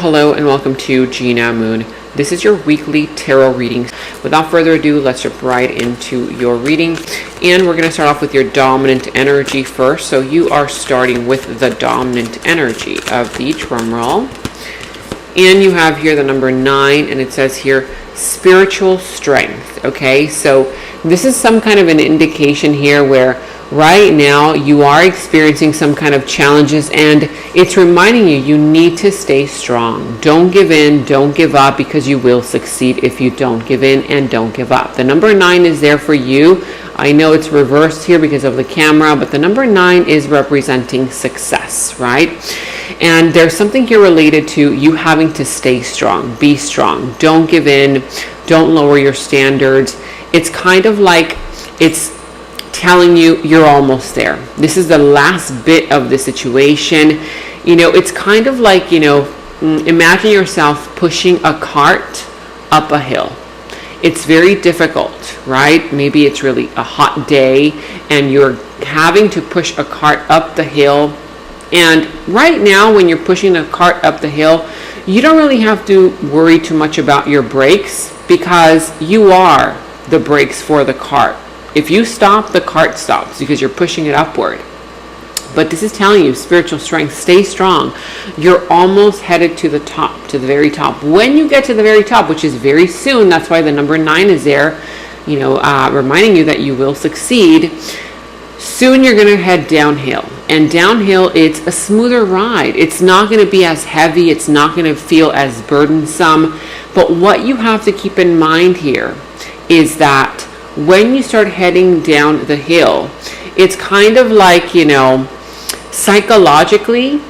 Hello and welcome to Gena Moon. This is your weekly tarot reading. Without further ado, let's jump right into your reading. And we're going to start off with your dominant energy first. So you are starting with the dominant energy of the drum roll. And you have here the number 9, and it says here spiritual strength. Okay, so this is some kind of an indication here where right now you are experiencing some kind of challenges, and it's reminding you need to stay strong. Don't give in, don't give up, because you will succeed if you don't give in and don't give up. The number 9 is there for you. I know it's reversed here because of the camera, but the number 9 is representing success, right? And there's something here related to you having to stay strong, be strong, don't give in, don't lower your standards. It's kind of like it's telling you you're almost there. This is the last bit of the situation. You know, it's kind of like, imagine yourself pushing a cart up a hill. It's very difficult, right? Maybe it's really a hot day and you're having to push a cart up the hill. And right now, when you're pushing a cart up the hill, you don't really have to worry too much about your brakes, because you are the brakes for the cart. If you stop, the cart stops because you're pushing it upward. But this is telling you spiritual strength. Stay strong. You're almost headed to the top, to the very top. When you get to the very top, which is very soon, that's why the number 9 is there, reminding you that you will succeed. Soon you're going to head downhill. And downhill, it's a smoother ride. It's not going to be as heavy. It's not going to feel as burdensome. But what you have to keep in mind here is that when you start heading down the hill, it's kind of like, psychologically,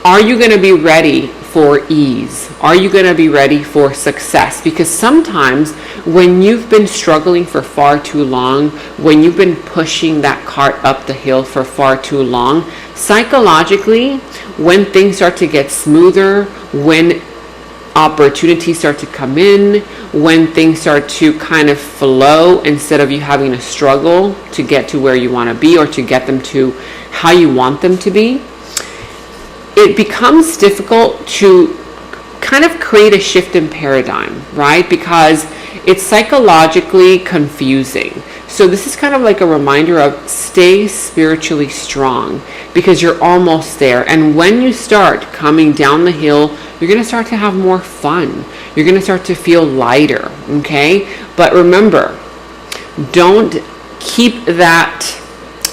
are you going to be ready for ease? Are you going to be ready for success? Because sometimes when you've been struggling for far too long, when you've been pushing that cart up the hill for far too long, psychologically, when things start to get smoother, when opportunities start to come in, when things start to kind of flow, instead of you having to struggle to get to where you want to be or to get them to how you want them to be, it becomes difficult to kind of create a shift in paradigm, right? Because it's psychologically confusing. So this is kind of like a reminder of stay spiritually strong, because you're almost there. And when you start coming down the hill, you're going to start to have more fun. You're going to start to feel lighter, okay? But remember, don't keep that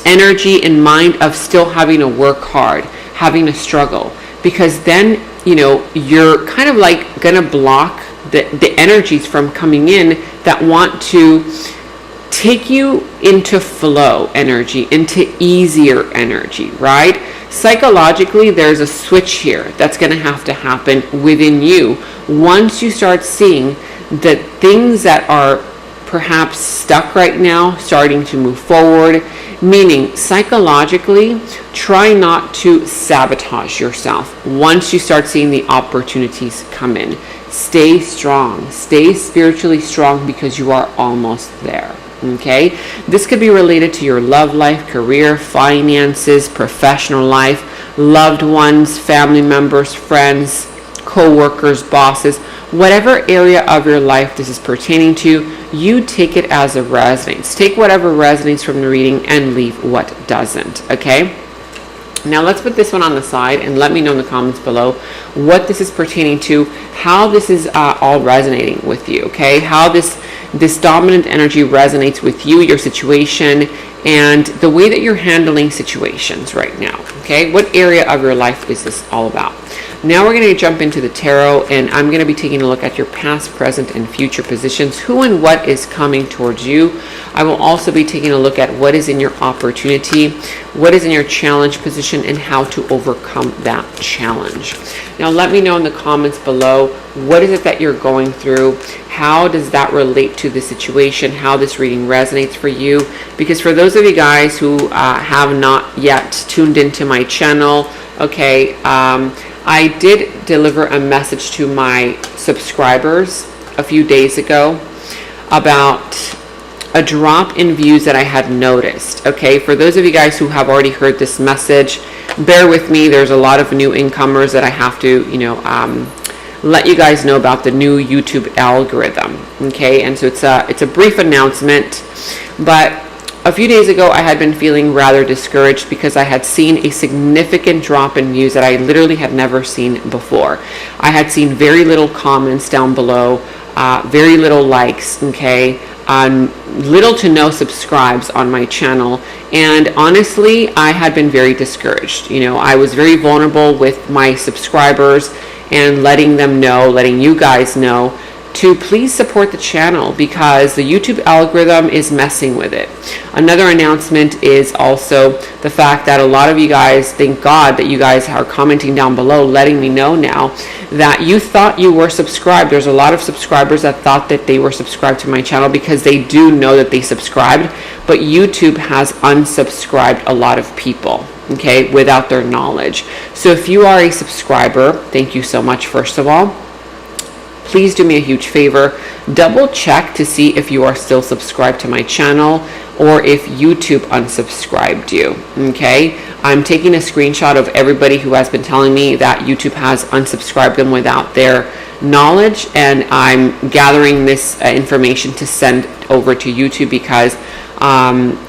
energy in mind of still having to work hard, having to struggle, because then, you're kind of like going to block the energies from coming in that want to take you into flow energy, into easier energy, right? Psychologically, there's a switch here that's going to have to happen within you once you start seeing that things that are perhaps stuck right now starting to move forward. Meaning, psychologically, try not to sabotage yourself once you start seeing the opportunities come in. Stay strong. Stay spiritually strong, because you are almost there. Okay? This could be related to your love life, career, finances, professional life, loved ones, family members, friends, co-workers, bosses. Whatever area of your life this is pertaining to, you take it as it resonates. Take whatever resonates from the reading and leave what doesn't, okay? Now let's put this one on the side and let me know in the comments below what this is pertaining to, how this is all resonating with you, okay? How this dominant energy resonates with you, your situation, and the way that you're handling situations right now, okay? What area of your life is this all about? Now we're going to jump into the tarot, and I'm going to be taking a look at your past, present, and future positions, who and what is coming towards you. I will also be taking a look at what is in your opportunity, what is in your challenge position, and how to overcome that challenge. Now let me know in the comments below, what is it that you're going through? How does that relate to the situation? How this reading resonates for you? Because for those of you guys who have not yet tuned into my channel, okay, I did deliver a message to my subscribers a few days ago about a drop in views that I had noticed. Okay, for those of you guys who have already heard this message, bear with me. There's a lot of new incomers that I have to, let you guys know about the new YouTube algorithm. Okay, and so it's a brief announcement, but a few days ago, I had been feeling rather discouraged because I had seen a significant drop in views that I literally had never seen before. I had seen very little comments down below, very little likes, okay, little to no subscribes on my channel. And honestly, I had been very discouraged. You know, I was very vulnerable with my subscribers and letting you guys know to please support the channel because the YouTube algorithm is messing with it. Another announcement is also the fact that a lot of you guys, thank God that you guys are commenting down below, letting me know now that you thought you were subscribed. There's a lot of subscribers that thought that they were subscribed to my channel because they do know that they subscribed, but YouTube has unsubscribed a lot of people, okay, without their knowledge. So if you are a subscriber, thank you so much, first of all. Please do me a huge favor, double check to see if you are still subscribed to my channel or if YouTube unsubscribed you, okay? I'm taking a screenshot of everybody who has been telling me that YouTube has unsubscribed them without their knowledge, and I'm gathering this information to send over to YouTube because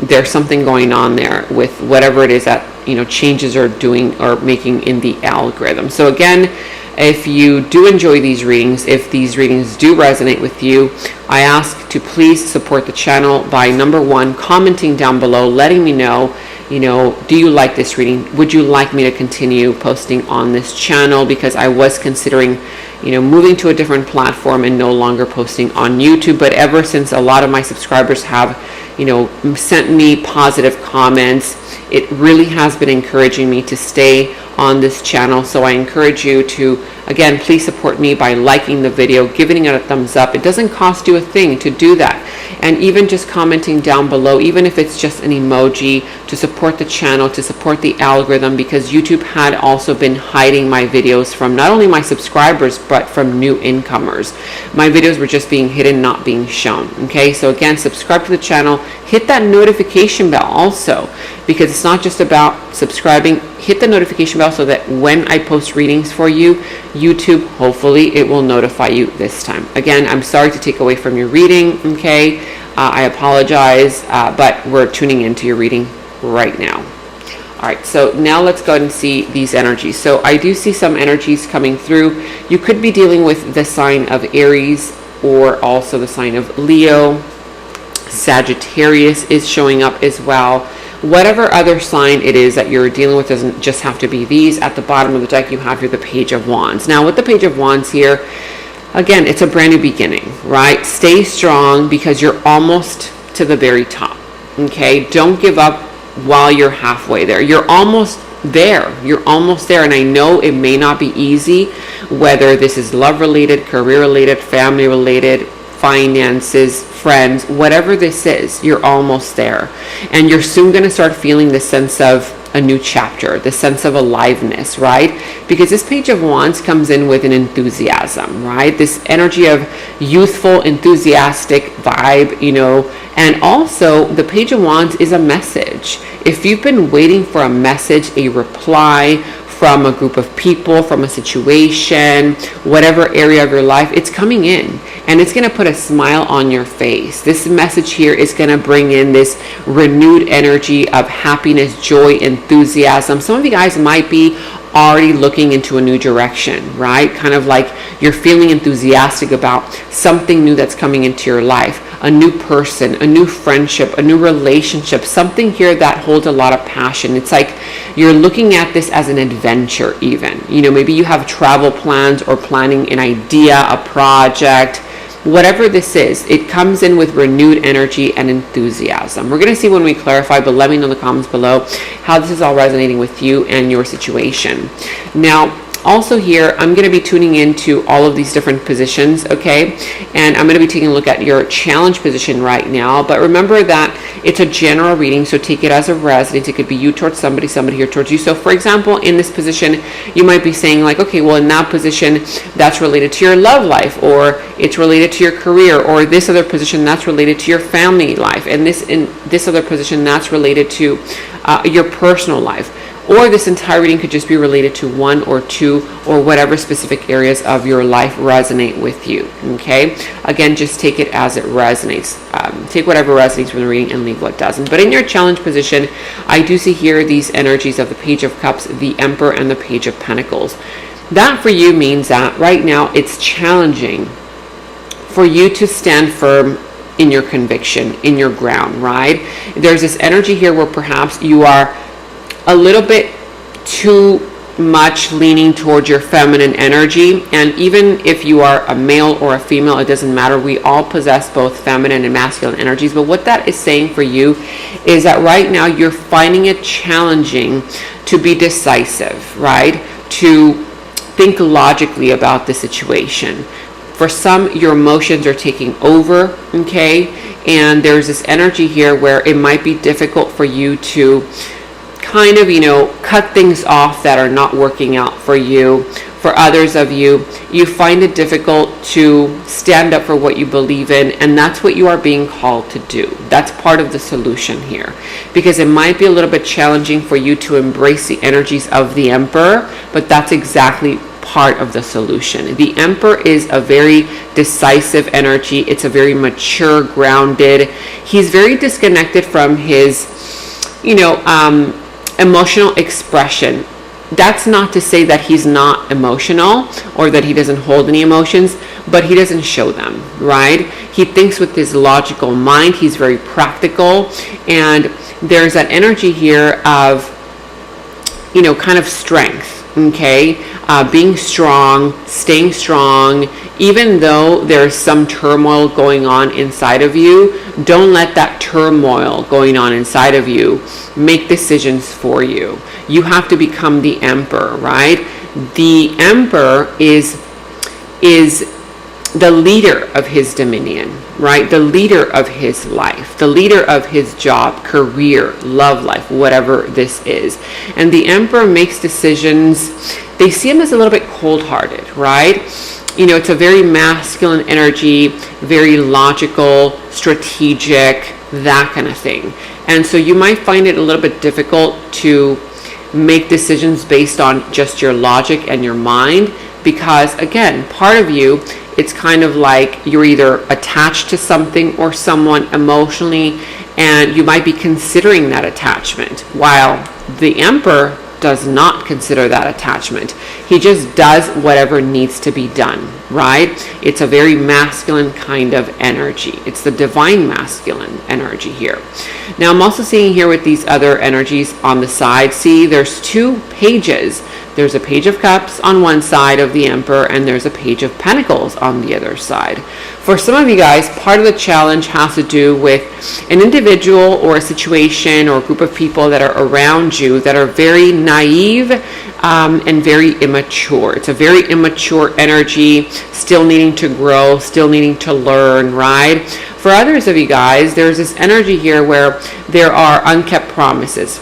there's something going on there with whatever it is that, you know, changes are doing or making in the algorithm. So again, if you do enjoy these readings, if these readings do resonate with you, I ask to please support the channel by, number one, commenting down below, letting me know, you know, do you like this reading? Would you like me to continue posting on this channel? Because I was considering, you know, moving to a different platform and no longer posting on YouTube. But ever since a lot of my subscribers have, you know, sent me positive comments, it really has been encouraging me to stay on this channel. So I encourage you to, again, please support me by liking the video, giving it a thumbs up. It doesn't cost you a thing to do that. And even just commenting down below, even if it's just an emoji, to support the channel, to support the algorithm, because YouTube had also been hiding my videos from not only my subscribers, but from new incomers. My videos were just being hidden, not being shown. Okay, so again, subscribe to the channel, hit that notification bell also, because it's not just about subscribing. Hit the notification bell so that when I post readings for you, YouTube, hopefully it will notify you this time. Again, I'm sorry to take away from your reading, okay? I apologize, but we're tuning into your reading right now. All right, so now let's go ahead and see these energies. So I do see some energies coming through. You could be dealing with the sign of Aries or also the sign of Leo. Sagittarius is showing up as well. Whatever other sign it is that you're dealing with doesn't just have to be these. At the bottom of the deck, you have here the Page of Wands. Now, with the Page of Wands here, again, it's a brand new beginning, right? Stay strong because you're almost to the very top, okay? Don't give up while you're halfway there. You're almost there. You're almost there. And I know it may not be easy, whether this is love-related, career-related, family-related, finances, friends, whatever this is, you're almost there. And you're soon going to start feeling the sense of a new chapter, the sense of aliveness, right? Because this Page of Wands comes in with an enthusiasm, right? This energy of youthful, enthusiastic vibe, you know. And also, the Page of Wands is a message. If you've been waiting for a message, a reply from a group of people, from a situation, whatever area of your life, it's coming in and it's going to put a smile on your face. This message here is going to bring in this renewed energy of happiness, joy, enthusiasm. Some of you guys might be already looking into a new direction, right? Kind of like you're feeling enthusiastic about something new that's coming into your life, a new person, a new friendship, a new relationship, something here that holds a lot of passion. It's like you're looking at this as an adventure even. You know, maybe you have travel plans or planning an idea, a project, whatever this is, it comes in with renewed energy and enthusiasm. We're going to see when we clarify, but let me know in the comments below how this is all resonating with you and your situation. Now, also here, I'm going to be tuning into all of these different positions, okay? And I'm going to be taking a look at your challenge position right now. But remember that it's a general reading, so take it as a resonance. It could be you towards somebody, somebody here towards you. So for example, in this position, you might be saying like, okay, well in that position, that's related to your love life, or it's related to your career, or this other position, that's related to your family life. And in this other position, that's related to your personal life. or this entire reading could just be related to one or two or whatever specific areas of your life resonate with you. Okay, again, just take it as it resonates. Take whatever resonates from the reading and leave what doesn't. But in your challenge position, I do see here these energies of the Page of Cups, the Emperor, and the Page of Pentacles. That for you means that right now it's challenging for you to stand firm in your conviction, in your ground, right? There's this energy here where perhaps you are a little bit too much leaning towards your feminine energy. And even if you are a male or a female, it doesn't matter. We all possess both feminine and masculine energies. But what that is saying for you is that right now you're finding it challenging to be decisive, right? To think logically about the situation. For some, your emotions are taking over, okay? And there's this energy here where it might be difficult for you to kind of, cut things off that are not working out for you. For others of you, you find it difficult to stand up for what you believe in, and that's what you are being called to do. That's part of the solution here, because it might be a little bit challenging for you to embrace the energies of the Emperor, but that's exactly part of the solution. The Emperor is a very decisive energy. It's a very mature, grounded. He's very disconnected from his, emotional expression. That's not to say that he's not emotional or that he doesn't hold any emotions, but he doesn't show them, right? He thinks with his logical mind. He's very practical, and there's that energy here of, kind of strength, okay? Being strong, staying strong, even though there's some turmoil going on inside of you. Don't let that turmoil going on inside of you make decisions for you. You have to become the Emperor, right? The Emperor is the leader of his dominion, right? The leader of his life, the leader of his job, career, love life, whatever this is. And the Emperor makes decisions. They see him as a little bit cold-hearted, right? It's a very masculine energy, very logical, strategic, that kind of thing. And so you might find it a little bit difficult to make decisions based on just your logic and your mind, because again, part of you, it's kind of like you're either attached to something or someone emotionally, and you might be considering that attachment, while the Emperor does not consider that attachment. He just does whatever needs to be done, right? It's a very masculine kind of energy. It's the divine masculine energy here. Now, I'm also seeing here with these other energies on the side, see, there's two pages. There's a Page of Cups on one side of the Emperor, and there's a Page of Pentacles on the other side. For some of you guys, part of the challenge has to do with an individual or a situation or a group of people that are around you that are very naive and very immature. It's a very immature energy, still needing to grow, still needing to learn, right? For others of you guys, there's this energy here where there are unkept promises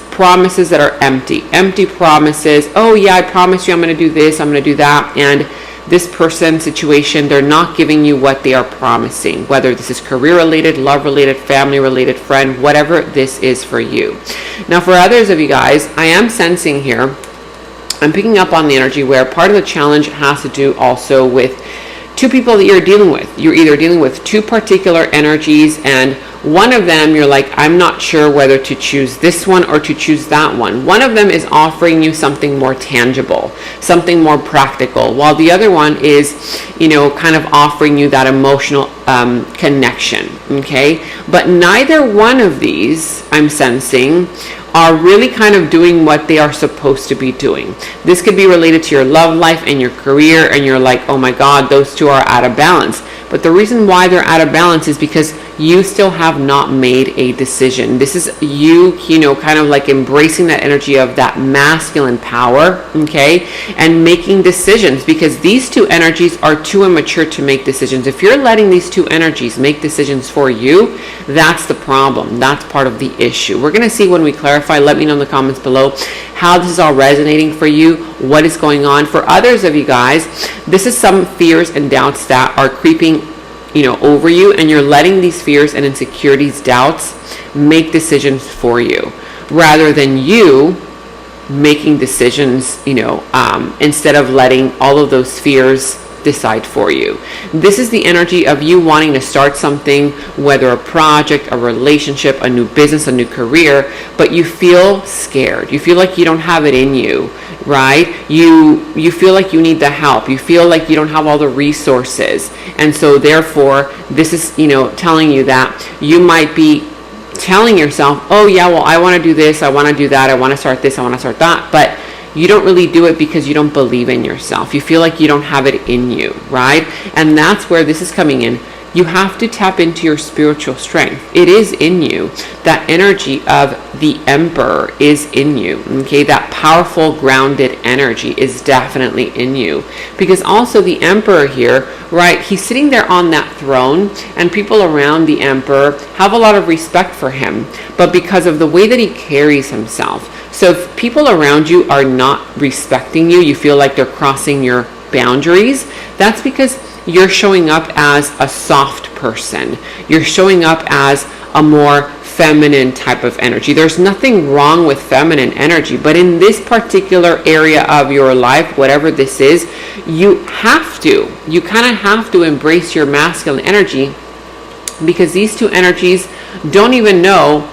that are empty promises. Oh yeah, I promise you I'm going to do this, I'm going to do that. And this person, situation, they're not giving you what they are promising, whether this is career related, love related, family related, friend, whatever this is for you. Now, for others of you guys, I am sensing here, I'm picking up on the energy where part of the challenge has to do also with two people that you're dealing with. You're either dealing with two particular energies, and one of them you're like, I'm not sure whether to choose this one or to choose that one. One of them is offering you something more tangible, something more practical, while the other one is, kind of offering you that emotional connection, okay? But neither one of these, I'm sensing, are really kind of doing what they are supposed to be doing. This could be related to your love life and your career, and you're like, oh my God, those two are out of balance. But the reason why they're out of balance is because you still have not made a decision. This is you, kind of like embracing that energy of that masculine power, okay, and making decisions, because these two energies are too immature to make decisions. If you're letting these two energies make decisions for you, that's the problem. That's part of the issue. We're going to see when we clarify. Let me know in the comments below how this is all resonating for you, what is going on. For others of you guys, this is some fears and doubts that are creeping over you, and you're letting these fears and insecurities, doubts, make decisions for you, rather than you making decisions, instead of letting all of those fears decide for you. This is the energy of you wanting to start something, whether a project, a relationship, a new business, a new career, but you feel scared. You feel like you don't have it in you, right? You feel like you need the help. You feel like you don't have all the resources. And so therefore, this is, telling you that you might be telling yourself, oh yeah, well, I want to do this, I want to do that, I want to start this, I want to start that, but you don't really do it because you don't believe in yourself. You feel like you don't have it in you, right? And that's where this is coming in. You have to tap into your spiritual strength. It is in you. That energy of the Emperor is in you, okay? That powerful, grounded energy is definitely in you. Because also the Emperor here, right, he's sitting there on that throne, and people around the Emperor have a lot of respect for him, but because of the way that he carries himself. So if people around you are not respecting you, you feel like they're crossing your boundaries, that's because you're showing up as a soft person. You're showing up as a more feminine type of energy. There's nothing wrong with feminine energy, but in this particular area of your life, whatever this is, you kind of have to embrace your masculine energy, because these two energies don't even know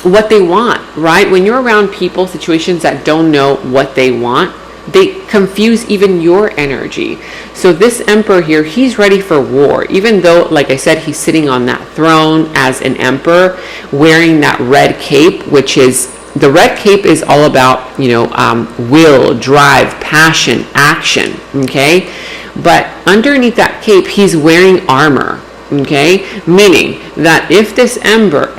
what they want, right? When you're around people, situations that don't know what they want, they confuse even your energy. So this Emperor here, he's ready for war, even though, like I said, he's sitting on that throne as an emperor, wearing that red cape, which is, the red cape is all about, will, drive, passion, action, okay? But underneath that cape, he's wearing armor. Okay, meaning that if this emperor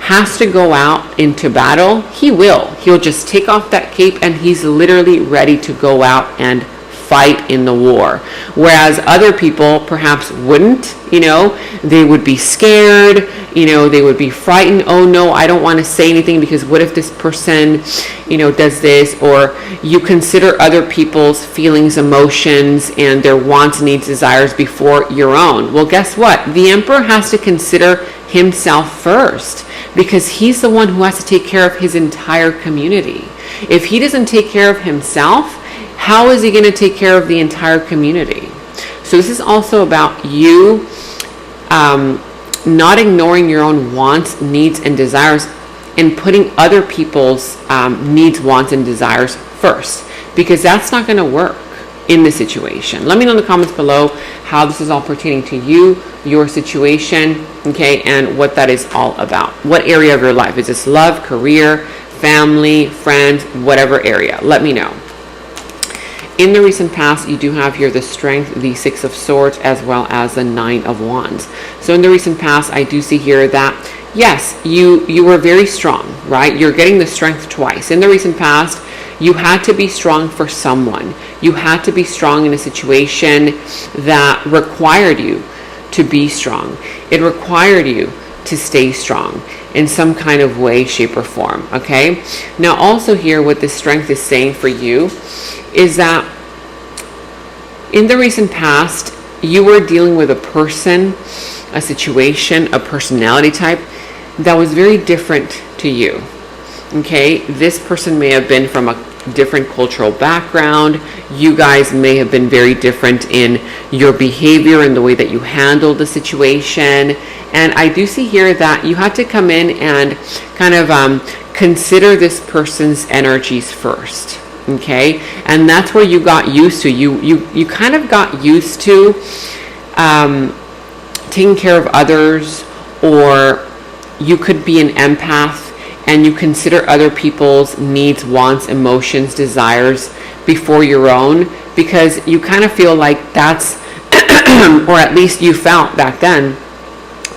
has to go out into battle, he'll just take off that cape and he's literally ready to go out and fight in the war. Whereas other people perhaps wouldn't, they would be scared, they would be frightened. Oh no, I don't want to say anything because what if this person, does this? Or you consider other people's feelings, emotions, and their wants, needs, desires before your own. Well, guess what? The Emperor has to consider himself first, because he's the one who has to take care of his entire community. If he doesn't take care of himself, how is he going to take care of the entire community? So this is also about you not ignoring your own wants, needs, and desires, and putting other people's needs, wants, and desires first, because that's not going to work in this situation. Let me know in the comments below how this is all pertaining to you, your situation, okay, and what that is all about. What area of your life? Is this love, career, family, friends, whatever area? Let me know. In the recent past, you do have here the Strength, the Six of Swords, as well as the Nine of Wands. So in the recent past, I do see here that, yes, you were very strong, right? You're getting the Strength twice. In the recent past, you had to be strong for someone. You had to be strong in a situation that required you to be strong. It required you to stay strong in some kind of way, shape, or form, okay? Now, also here, what this Strength is saying for you is that in the recent past, you were dealing with a person, a situation, a personality type that was very different to you, okay? This person may have been from a different cultural background. You guys may have been very different in your behavior and the way that you handled the situation. And I do see here that you had to come in and kind of consider this person's energies first. Okay, and that's where you got used to. You kind of got used to taking care of others, or you could be an empath and you consider other people's needs, wants, emotions, desires before your own, because you kind of feel like that's, or at least you felt back then,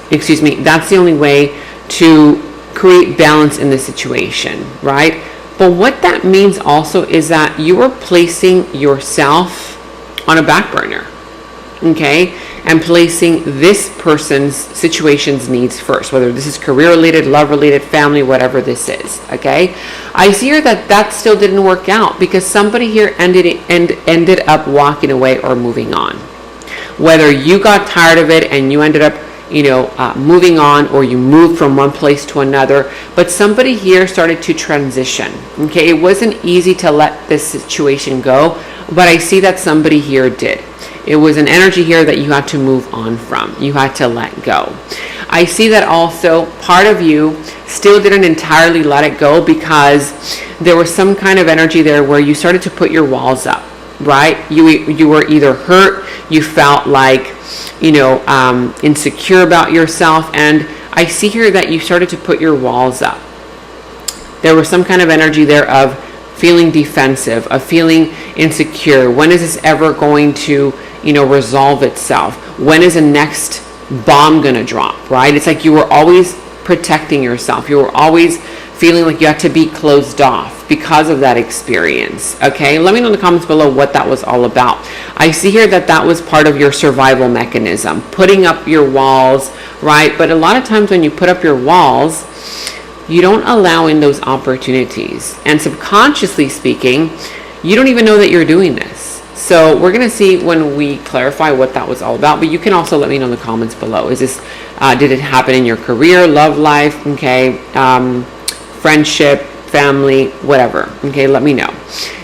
that's the only way to create balance in the situation, right? But what that means also is that you are placing yourself on a back burner, okay? And placing this person's situation's needs first, whether this is career-related, love-related, family, whatever this is, okay? I see here that still didn't work out because somebody here ended up walking away or moving on. Whether you got tired of it and you ended up, moving on, or you moved from one place to another, but somebody here started to transition. Okay, it wasn't easy to let this situation go, but I see that somebody here did. It was an energy here that you had to move on from. You had to let go. I see that also part of you still didn't entirely let it go, because there was some kind of energy there where you started to put your walls up, right? You were either hurt, you felt like, insecure about yourself, and I see here that you started to put your walls up. There was some kind of energy there of feeling defensive, of feeling insecure. When is this ever going to, resolve itself? When is the next bomb gonna drop, right? It's like you were always protecting yourself. You were always feeling like you had to be closed off because of that experience. Okay, let me know in the comments below what that was all about. I see here that that was part of your survival mechanism, putting up your walls, right? But a lot of times when you put up your walls, you don't allow in those opportunities. And subconsciously speaking, you don't even know that you're doing this. So we're going to see when we clarify what that was all about. But you can also let me know in the comments below. Is this, did it happen in your career, love life, okay, friendship, family, whatever. Okay, let me know.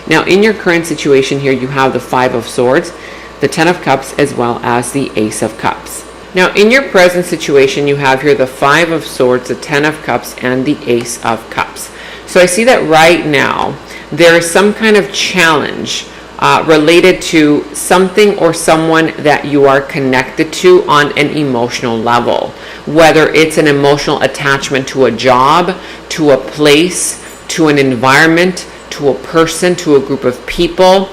Now, in your current situation here, you have the 5 of Swords, the 10 of Cups, as well as the Ace of Cups. Now, in your present situation, you have here the 5 of Swords, the 10 of Cups, and the Ace of Cups. So I see that right now, there is some kind of challenge related to something or someone that you are connected to on an emotional level. Whether it's an emotional attachment to a job, to a place, to an environment, to a person, to a group of people.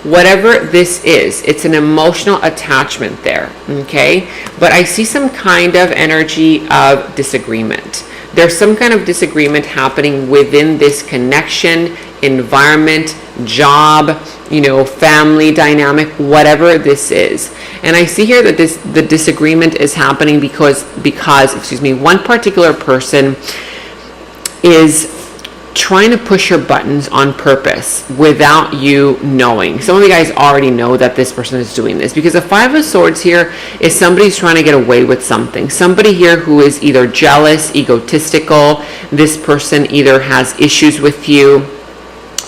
Whatever this is, it's an emotional attachment there, okay? But I see some kind of energy of disagreement. There's some kind of disagreement happening within this connection, environment, job, family dynamic, whatever this is. And I see here that the disagreement is happening because one particular person is trying to push your buttons on purpose without you knowing. Some of you guys already know that this person is doing this, because the 5 of Swords here is somebody's trying to get away with something. Somebody here who is either jealous, egotistical. This person either has issues with you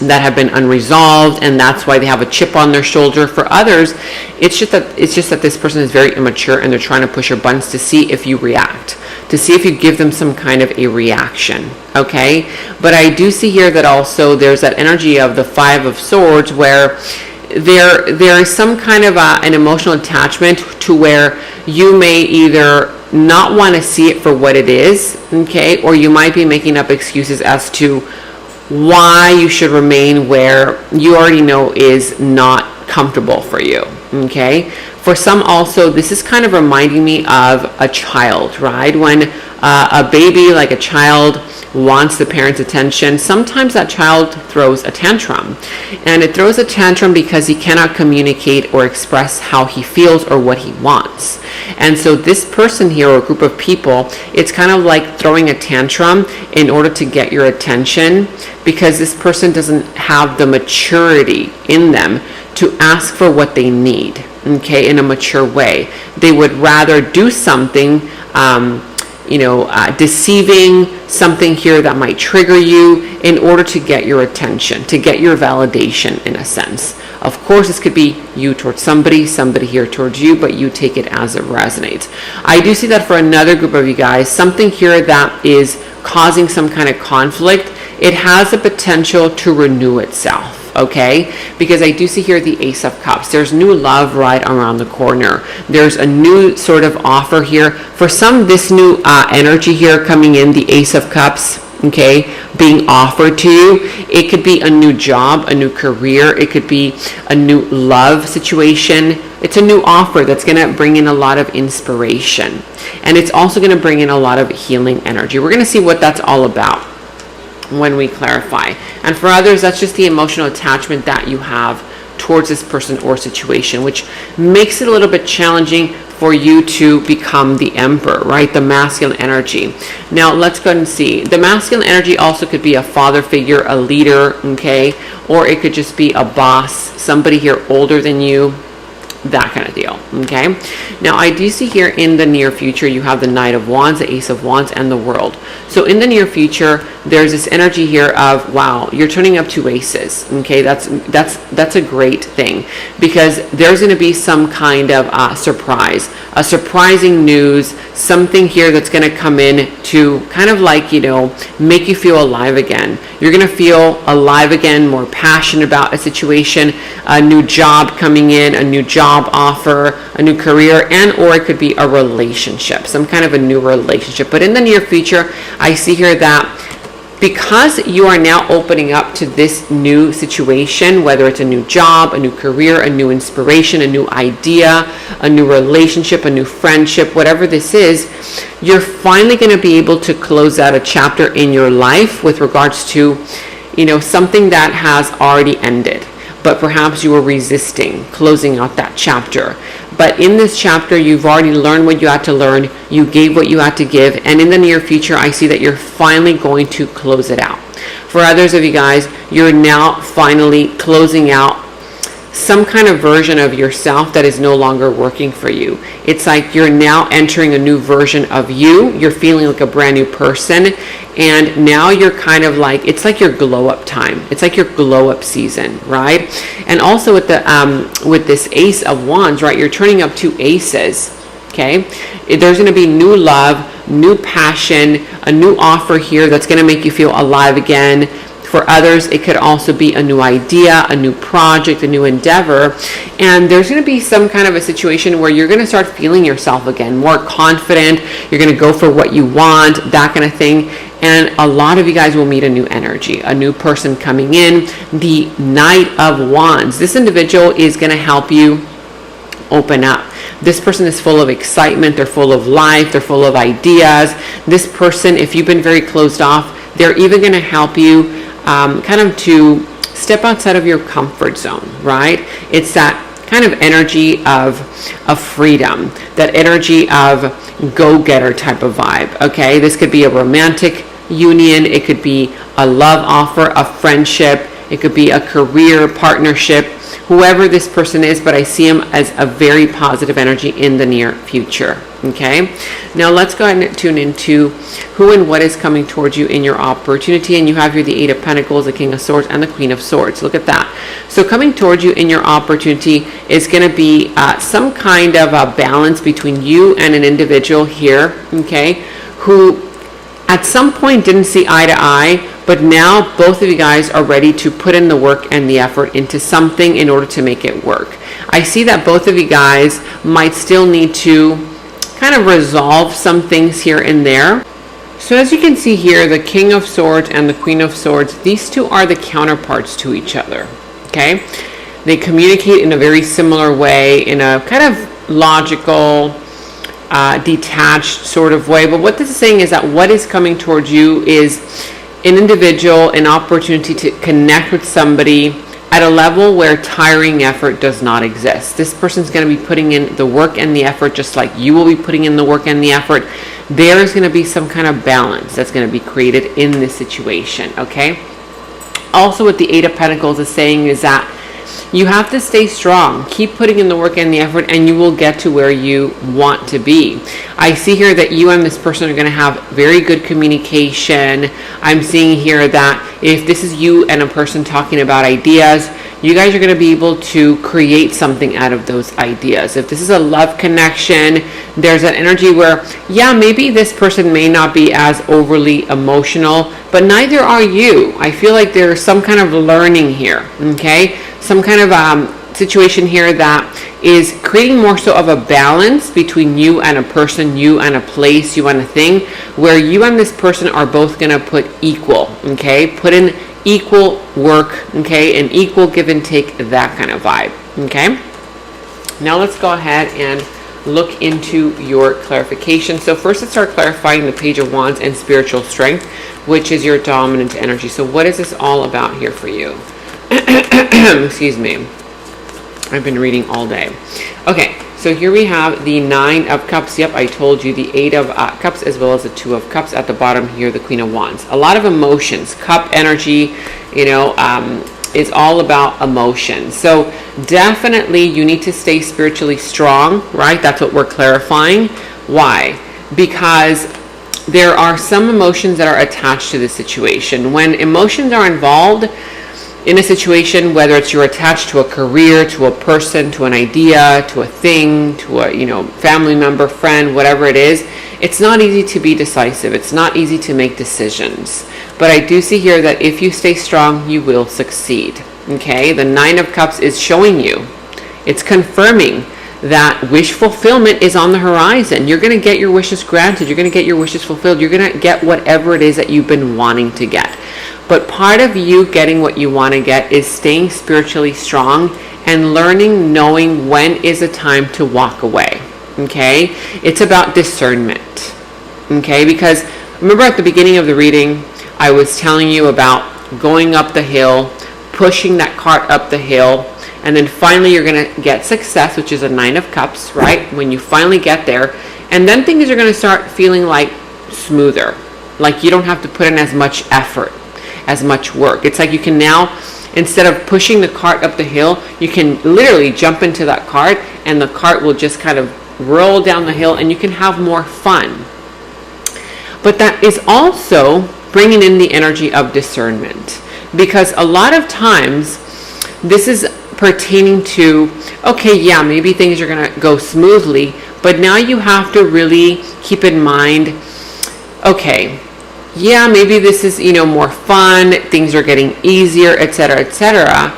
that have been unresolved, and that's why they have a chip on their shoulder. For others, it's just that this person is very immature, and they're trying to push your buttons to see if you react, to see if you give them some kind of a reaction. Okay, but I do see here that also there's that energy of the 5 of Swords where there is some kind of an emotional attachment to where you may either not want to see it for what it is, okay, or you might be making up excuses as to why you should remain where you already know is not comfortable for you. Okay, for some also, this is kind of reminding me of a child, right? When a baby, like a child, wants the parent's attention, sometimes that child throws a tantrum. And it throws a tantrum because he cannot communicate or express how he feels or what he wants. And so this person here, or a group of people, it's kind of like throwing a tantrum in order to get your attention, because this person doesn't have the maturity in them to ask for what they need, okay, in a mature way. They would rather do something deceiving, something here that might trigger you in order to get your attention, to get your validation in a sense. Of course, this could be you towards somebody here towards you, but you take it as it resonates. I do see that for another group of you guys, something here that is causing some kind of conflict, it has the potential to renew itself. Okay, because I do see here the Ace of Cups. There's new love right around the corner. There's a new sort of offer here. For some, this new energy here coming in, the Ace of Cups, okay, being offered to you. It could be a new job, a new career. It could be a new love situation. It's a new offer that's going to bring in a lot of inspiration. And it's also going to bring in a lot of healing energy. We're going to see what that's all about when we clarify. And for others, that's just the emotional attachment that you have towards this person or situation, which makes it a little bit challenging for you to become the Emperor, right? The masculine energy. Now let's go ahead and see. The masculine energy also could be a father figure, a leader, okay? Or it could just be a boss, somebody here older than you, that kind of deal. Okay, now I do see here in the near future you have the Knight of Wands, the Ace of Wands, and the World. So in the near future there's this energy here of, wow, you're turning up 2 aces. Okay, that's a great thing, because there's going to be some kind of surprise, a surprising news, something here that's going to come in to kind of like, you know, make you feel alive again. You're going to feel alive again, more passionate about a situation, a new job coming in, a new job offer, a new career, and or it could be a relationship, some kind of a new relationship. But in the near future, I see here that because you are now opening up to this new situation, whether it's a new job, a new career, a new inspiration, a new idea, a new relationship, a new friendship, whatever this is, you're finally going to be able to close out a chapter in your life with regards to, you know, something that has already ended, but perhaps you were resisting closing out that chapter. But in this chapter, you've already learned what you had to learn. You gave what you had to give. And in the near future, I see that you're finally going to close it out. For others of you guys, you're now finally closing out some kind of version of yourself that is no longer working for you. It's like you're now entering a new version of you. You're feeling like a brand new person. And now you're kind of like, it's like your glow up time. It's like your glow up season, right? And also with the with this Ace of Wands, right? You're turning up 2 aces. Okay, there's going to be new love, new passion, a new offer here that's going to make you feel alive again. For others, it could also be a new idea, a new project, a new endeavor. And there's going to be some kind of a situation where you're going to start feeling yourself again, more confident. You're going to go for what you want, that kind of thing. And a lot of you guys will meet a new energy, a new person coming in, the Knight of Wands. This individual is going to help you open up. This person is full of excitement. They're full of life. They're full of ideas. This person, if you've been very closed off, they're even going to help you kind of to step outside of your comfort zone, right? It's that kind of energy of freedom, that energy of go-getter type of vibe, okay? This could be a romantic union. It could be a love offer, a friendship. It could be a career partnership, whoever this person is, but I see him as a very positive energy in the near future, okay? Now let's go ahead and tune into who and what is coming towards you in your opportunity. And you have here the 8 of Pentacles, the King of Swords, and the Queen of Swords. Look at that. So coming towards you in your opportunity is going to be some kind of a balance between you and an individual here, okay, who at some point didn't see eye to eye, but now both of you guys are ready to put in the work and the effort into something in order to make it work. I see that both of you guys might still need to kind of resolve some things here and there. So as you can see here, the King of Swords and the Queen of Swords, these two are the counterparts to each other, okay? They communicate in a very similar way, in a kind of logical, detached sort of way. But what this is saying is that what is coming towards you is an individual, an opportunity to connect with somebody at a level where tiring effort does not exist. This person's going to be putting in the work and the effort just like you will be putting in the work and the effort. There is going to be some kind of balance that's going to be created in this situation, okay? Also, what the 8 of Pentacles is saying is that you have to stay strong. Keep putting in the work and the effort, and you will get to where you want to be. I see here that you and this person are going to have very good communication. I'm seeing here that if this is you and a person talking about ideas, you guys are going to be able to create something out of those ideas. If this is a love connection, there's an energy where, yeah, maybe this person may not be as overly emotional, but neither are you. I feel like there's some kind of learning here, okay? Some kind of situation here that is creating more so of a balance between you and a person, you and a place, you and a thing, where you and this person are both going to put equal, okay? Put in equal work, okay? And equal give and take, that kind of vibe, okay? Now let's go ahead and look into your clarification. So first let's start clarifying the Page of Wands and spiritual strength, which is your dominant energy. So what is this all about here for you? Excuse me. I've been reading all day. Okay, so here we have the 9 of Cups. Yep, I told you the 8 of Cups as well as the 2 of Cups. At the bottom here, the Queen of Wands. A lot of emotions, cup energy, you know, is all about emotion. So definitely you need to stay spiritually strong, right? That's what we're clarifying. Why? Because there are some emotions that are attached to the situation. When emotions are involved in a situation, whether it's you're attached to a career, to a person, to an idea, to a thing, to a family member, friend, whatever it is, it's not easy to be decisive. It's not easy to make decisions. But I do see here that if you stay strong, you will succeed. Okay, the Nine of Cups is showing you, it's confirming that wish fulfillment is on the horizon. You're going to get your wishes granted. You're going to get your wishes fulfilled. You're going to get whatever it is that you've been wanting to get. But part of you getting what you want to get is staying spiritually strong and learning, knowing when is a time to walk away. Okay? It's about discernment. Okay? Because remember at the beginning of the reading, I was telling you about going up the hill, pushing that cart up the hill, and then finally you're going to get success, which is a Nine of Cups, right? When you finally get there. And then things are going to start feeling like smoother. Like you don't have to put in as much effort, as much work. It's like you can now, instead of pushing the cart up the hill, you can literally jump into that cart and the cart will just kind of roll down the hill and you can have more fun. But that is also bringing in the energy of discernment. Because a lot of times, this is pertaining to, okay, yeah, maybe things are going to go smoothly, but now you have to really keep in mind, okay, yeah, maybe this is, more fun, things are getting easier, etc.,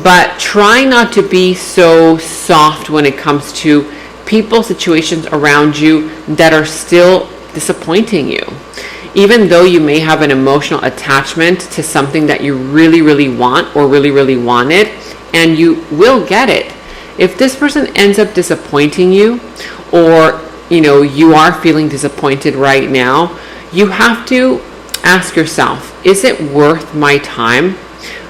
but try not to be so soft when it comes to people, situations around you that are still disappointing you. Even though you may have an emotional attachment to something that you really, really want or really, really wanted, and you will get it. If this person ends up disappointing you, or, you are feeling disappointed right now, you have to ask yourself, is it worth my time,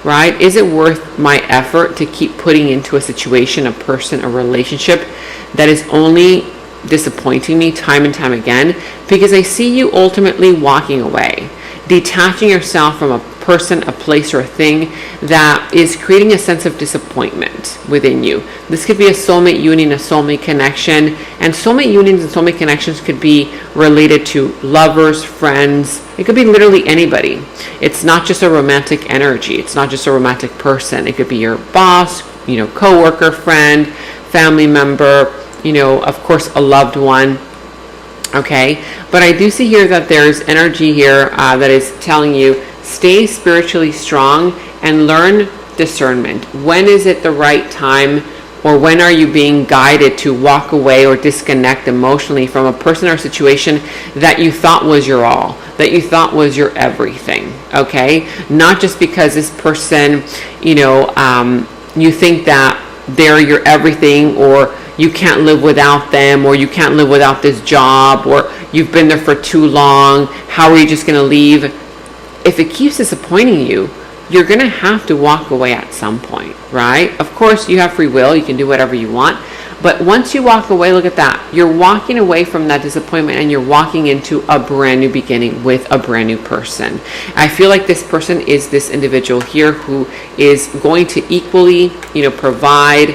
right? Is it worth my effort to keep putting into a situation, a person, a relationship that is only disappointing me time and time again? Because I see you ultimately walking away, detaching yourself from a person, a place, or a thing that is creating a sense of disappointment within you. This could be a soulmate union, a soulmate connection, and soulmate unions and soulmate connections could be related to lovers, friends. It could be literally anybody. It's not just a romantic energy. It's not just a romantic person. It could be your boss, coworker, friend, family member, of course, a loved one. Okay, but I do see here that there's energy here that is telling you, stay spiritually strong and learn discernment. When is it the right time, or when are you being guided to walk away or disconnect emotionally from a person or situation that you thought was your all, that you thought was your everything, okay? Not just because this person, you think that they're your everything, or you can't live without them, or you can't live without this job, or you've been there for too long, how are you just going to leave? If it keeps disappointing you, you're going to have to walk away at some point, right? Of course, you have free will. You can do whatever you want. But once you walk away, look at that. You're walking away from that disappointment and you're walking into a brand new beginning with a brand new person. I feel like this person is this individual here who is going to equally, provide,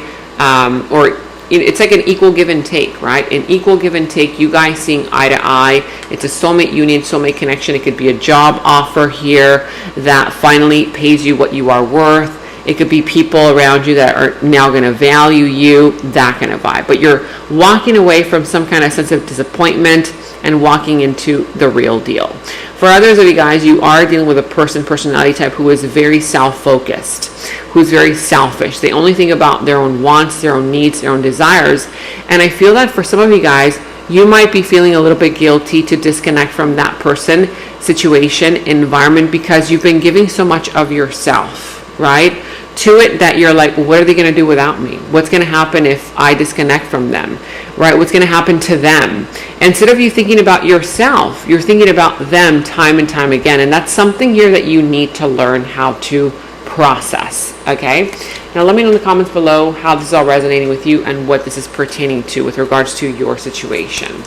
or it's like an equal give and take, right? An equal give and take, you guys seeing eye to eye. It's a soulmate union, soulmate connection. It could be a job offer here that finally pays you what you are worth. It could be people around you that are now going to value you, that kind of vibe. But you're walking away from some kind of sense of disappointment and walking into the real deal. For others of you guys, you are dealing with a personality type who is very self-focused, who's very selfish. They only think about their own wants, their own needs, their own desires. And I feel that for some of you guys, you might be feeling a little bit guilty to disconnect from that person, situation, environment, because you've been giving so much of yourself, right, to it, that you're like, well, what are they going to do without me? What's going to happen if I disconnect from them, right? What's going to happen to them? Instead of you thinking about yourself, you're thinking about them time and time again. And that's something here that you need to learn how to process, okay? Now let me know in the comments below how this is all resonating with you and what this is pertaining to with regards to your situation.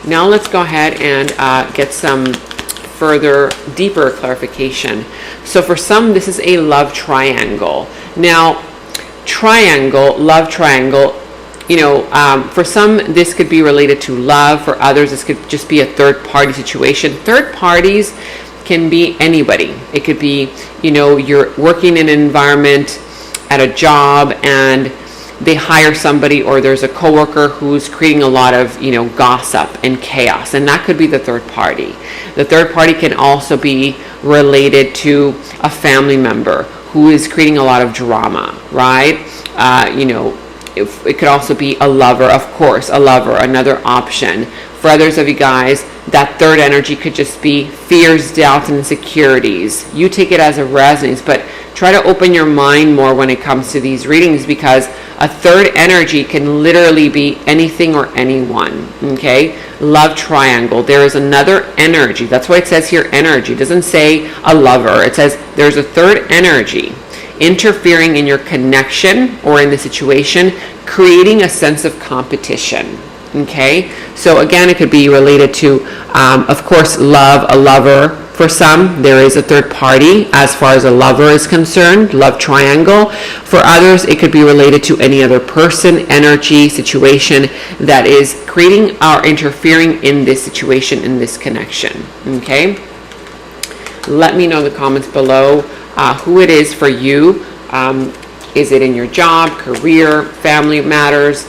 Now let's go ahead and get some further, deeper clarification. So for some, this is a love triangle. Now, love triangle, for some, this could be related to love. For others, this could just be a third-party situation. Third parties can be anybody. It could be, you're working in an environment at a job and they hire somebody, or there's a coworker who's creating a lot of, gossip and chaos, and that could be the third party. The third party can also be related to a family member who is creating a lot of drama, right? It could also be a lover, of course, another option. For others of you guys, that third energy could just be fears, doubts, and insecurities. You take it as a resonance, but try to open your mind more when it comes to these readings, because a third energy can literally be anything or anyone, okay? Love triangle. There is another energy. That's why it says here energy. It doesn't say a lover. It says there's a third energy interfering in your connection or in the situation, creating a sense of competition. Okay, so again, it could be related to, of course, love, a lover. For some, there is a third party as far as a lover is concerned, love triangle. For others, it could be related to any other person, energy, situation that is creating or interfering in this situation, in this connection. Okay, let me know in the comments below who it is for you. Is it in your job, career, family matters?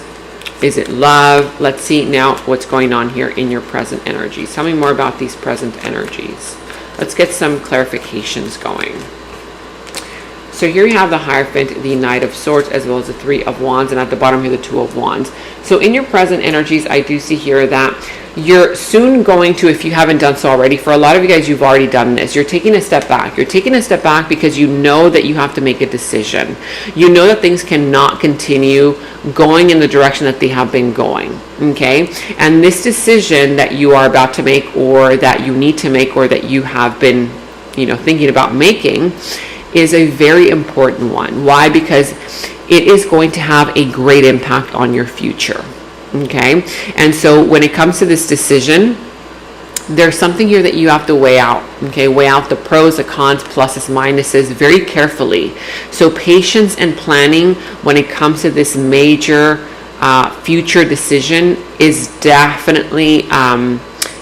Is it love? Let's see now what's going on here in your present energies. Tell me more about these present energies. Let's get some clarifications going. So here you have the Hierophant, the Knight of Swords, as well as the Three of Wands, and at the bottom here, the Two of Wands. So in your present energies, I do see here that you're soon going to, if you haven't done so already, for a lot of you guys, you've already done this. You're taking a step back. You're taking a step back because you know that you have to make a decision. You know that things cannot continue going in the direction that they have been going, okay? And this decision that you are about to make, or that you need to make, or that you have been, thinking about making, is a very important one. Why? Because it is going to have a great impact on your future. Okay, and so when it comes to this decision, there's something here that you have to weigh out. Okay, weigh out the pros, the cons, pluses, minuses very carefully. So patience and planning when it comes to this major future decision is definitely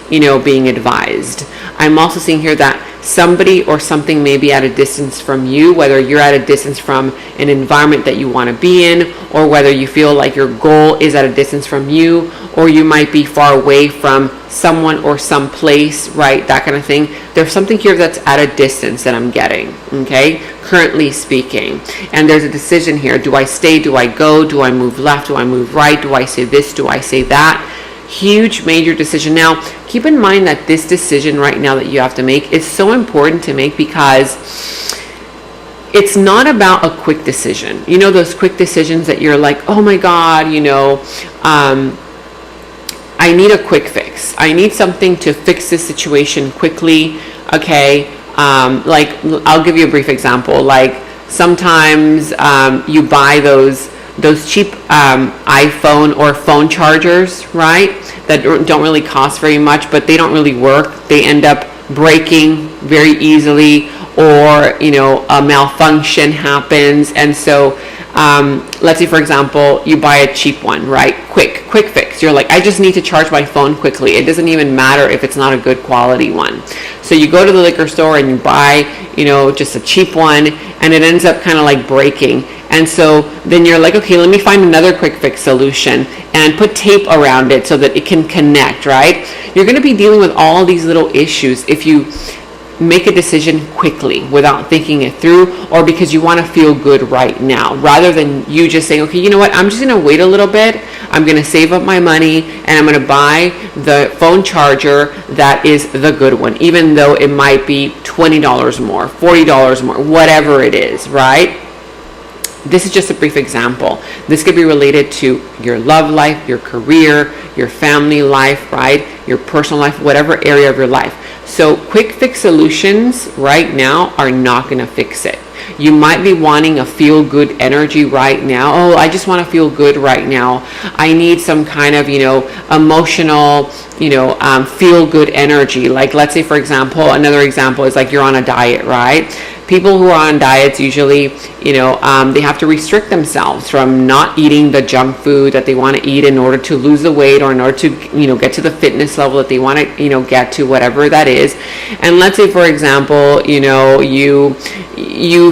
being advised. I'm also seeing here that somebody or something may be at a distance from you, whether you're at a distance from an environment that you want to be in, or whether you feel like your goal is at a distance from you, or you might be far away from someone or some place, right? That kind of thing. There's something here that's at a distance that I'm getting, okay? Currently speaking. And there's a decision here. Do I stay? Do I go? Do I move left? Do I move right? Do I say this? Do I say that? Huge major decision. Now keep in mind that this decision right now that you have to make is so important to make, because it's not about a quick decision. Those quick decisions that you're like, oh my God, I need a quick fix. I need something to fix this situation quickly. Okay. Like I'll give you a brief example. Like sometimes you buy those cheap iPhone or phone chargers, right? That don't really cost very much, but they don't really work. They end up breaking very easily, or a malfunction happens. And so let's say, for example, you buy a cheap one, right? Quick fix. You're like, I just need to charge my phone quickly. It doesn't even matter if it's not a good quality one. So you go to the liquor store and you buy, just a cheap one, and it ends up kind of like breaking. And so then you're like, okay, let me find another quick fix solution and put tape around it so that it can connect, right? You're going to be dealing with all these little issues if you make a decision quickly without thinking it through, or because you want to feel good right now, rather than you just saying, okay, you know what, I'm just going to wait a little bit. I'm going to save up my money and I'm going to buy the phone charger that is the good one, even though it might be $20 more, $40 more, whatever it is, right? This is just a brief example. This could be related to your love life, your career, your family life, right? Your personal life, whatever area of your life. So quick fix solutions right now are not going to fix it. You might be wanting a feel-good energy right now. Oh, I just want to feel good right now. I need some kind of, emotional, feel-good energy. Like, let's say, for example, another example is like you're on a diet, right? People who are on diets usually, they have to restrict themselves from not eating the junk food that they want to eat in order to lose the weight, or in order to, get to the fitness level that they want to, get to, whatever that is. And let's say, for example, you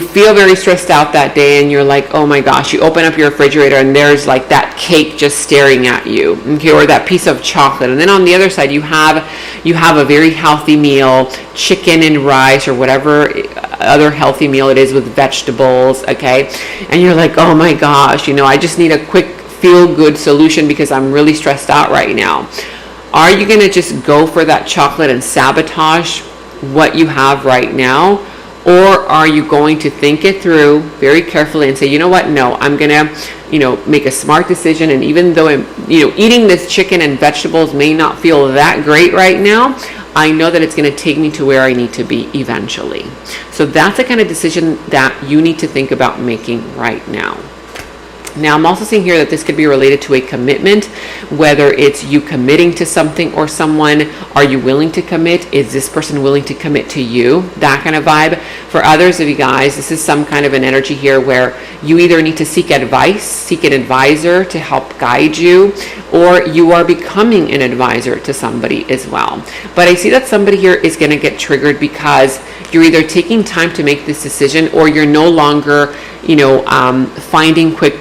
feel very stressed out that day, and you're like, oh my gosh, you open up your refrigerator and there's like that cake just staring at you, okay, or that piece of chocolate. And then on the other side, you have a very healthy meal, chicken and rice or whatever other healthy meal it is with vegetables, okay? And you're like, oh my gosh, I just need a quick feel-good solution because I'm really stressed out right now. Are you going to just go for that chocolate and sabotage what you have right now? Or are you going to think it through very carefully and say, you know what, no, I'm going to, make a smart decision. And even though eating this chicken and vegetables may not feel that great right now, I know that it's going to take me to where I need to be eventually. So that's the kind of decision that you need to think about making right now. Now, I'm also seeing here that this could be related to a commitment, whether it's you committing to something or someone. Are you willing to commit? Is this person willing to commit to you? That kind of vibe. For others of you guys, this is some kind of an energy here where you either need to seek advice, seek an advisor to help guide you, or you are becoming an advisor to somebody as well. But I see that somebody here is going to get triggered because you're either taking time to make this decision, or you're no longer, finding quick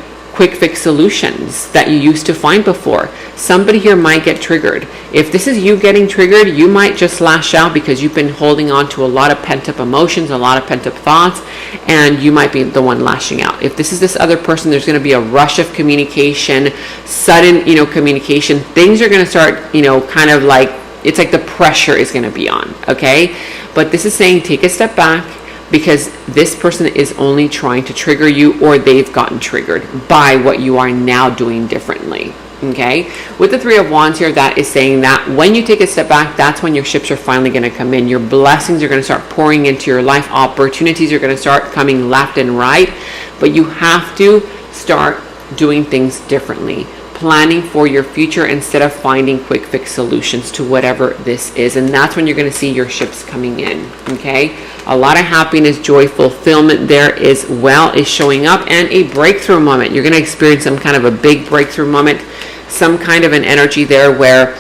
fix solutions that you used to find before. Somebody here might get triggered. If this is you getting triggered, you might just lash out because you've been holding on to a lot of pent-up emotions, a lot of pent-up thoughts, and you might be the one lashing out. If this is this other person, there's going to be a rush of communication, sudden, communication. Things are going to start, kind of like, it's like the pressure is going to be on, okay? But this is saying take a step back, because this person is only trying to trigger you, or they've gotten triggered by what you are now doing differently, okay? With the Three of Wands here, that is saying that when you take a step back, that's when your ships are finally going to come in. Your blessings are going to start pouring into your life. Opportunities are going to start coming left and right, but you have to start doing things differently, planning for your future instead of finding quick fix solutions to whatever this is. And that's when you're going to see your ships coming in, okay? A lot of happiness, joy, fulfillment there as well is showing up, and a breakthrough moment. You're going to experience some kind of a big breakthrough moment, some kind of an energy there where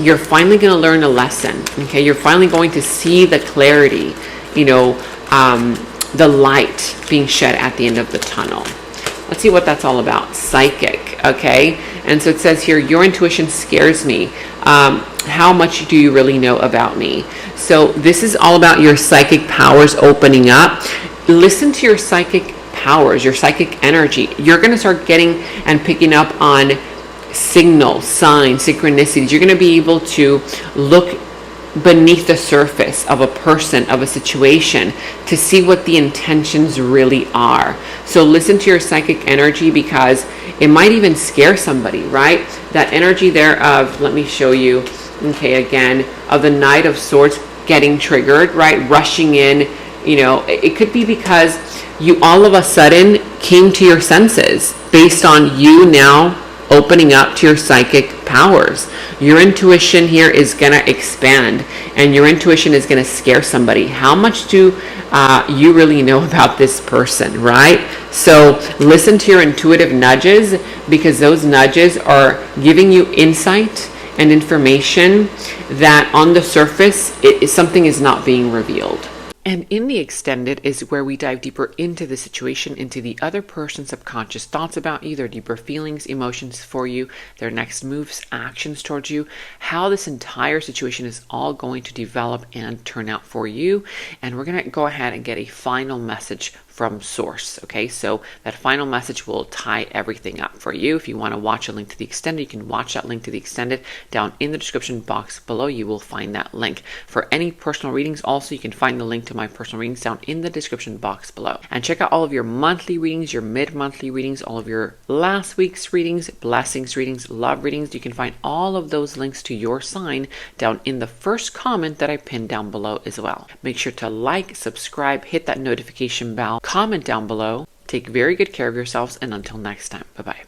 you're finally going to learn a lesson, okay? You're finally going to see the clarity, the light being shed at the end of the tunnel. Let's see what that's all about. Psychic, okay? And so it says here, your intuition scares me. How much do you really know about me? So this is all about your psychic powers opening up. Listen to your psychic powers, your psychic energy. You're going to start getting and picking up on signals, signs, synchronicities. You're going to be able to look beneath the surface of a person, of a situation, to see what the intentions really are. So listen to your psychic energy, because it might even scare somebody, right? That energy there of, let me show you, okay, again, of the Knight of Swords getting triggered, right? Rushing in, it could be because you all of a sudden came to your senses based on you now opening up to your psychic powers. Your intuition here is going to expand, and your intuition is going to scare somebody. How much do you really know about this person, right? So listen to your intuitive nudges, because those nudges are giving you insight and information that on the surface, something is not being revealed. And in the extended is where we dive deeper into the situation, into the other person's subconscious thoughts about you, their deeper feelings, emotions for you, their next moves, actions towards you, how this entire situation is all going to develop and turn out for you. And we're going to go ahead and get a final message from source. Okay, so that final message will tie everything up for you. If you want to watch a link to the extended, you can watch that link to the extended down in the description box below. You will find that link. For any personal readings, also, you can find the link to my personal readings down in the description box below. And check out all of your monthly readings, your mid-monthly readings, all of your last week's readings, blessings readings, love readings. You can find all of those links to your sign down in the first comment that I pinned down below as well. Make sure to like, subscribe, hit that notification bell, comment down below. Take very good care of yourselves, and until next time, bye-bye.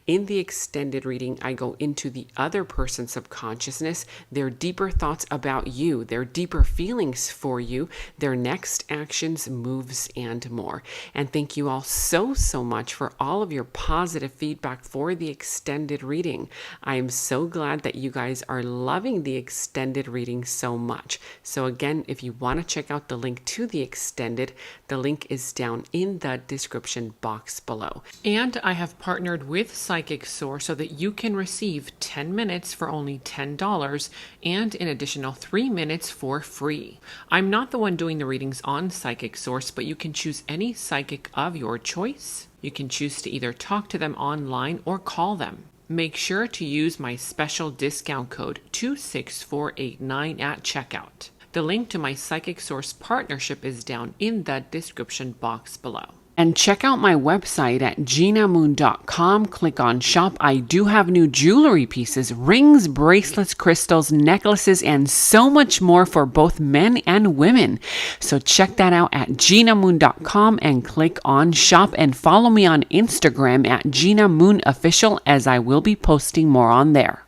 In the extended reading, I go into the other person's subconsciousness, their deeper thoughts about you, their deeper feelings for you, their next actions, moves, and more. And thank you all so much for all of your positive feedback for the extended reading. I am so glad that you guys are loving the extended reading so much. So again, if you want to check out the link to the extended, the link is down in the description box below. And I have partnered with Psychic Source so that you can receive 10 minutes for only $10 and an additional 3 minutes for free. I'm not the one doing the readings on Psychic Source, but you can choose any psychic of your choice. You can choose to either talk to them online or call them. Make sure to use my special discount code 26489 at checkout. The link to my Psychic Source partnership is down in the description box below. And check out my website at genamoon.com. Click on shop. I do have new jewelry pieces, rings, bracelets, crystals, necklaces, and so much more for both men and women. So check that out at genamoon.com and click on shop, and follow me on Instagram at Gena Moon Official, as I will be posting more on there.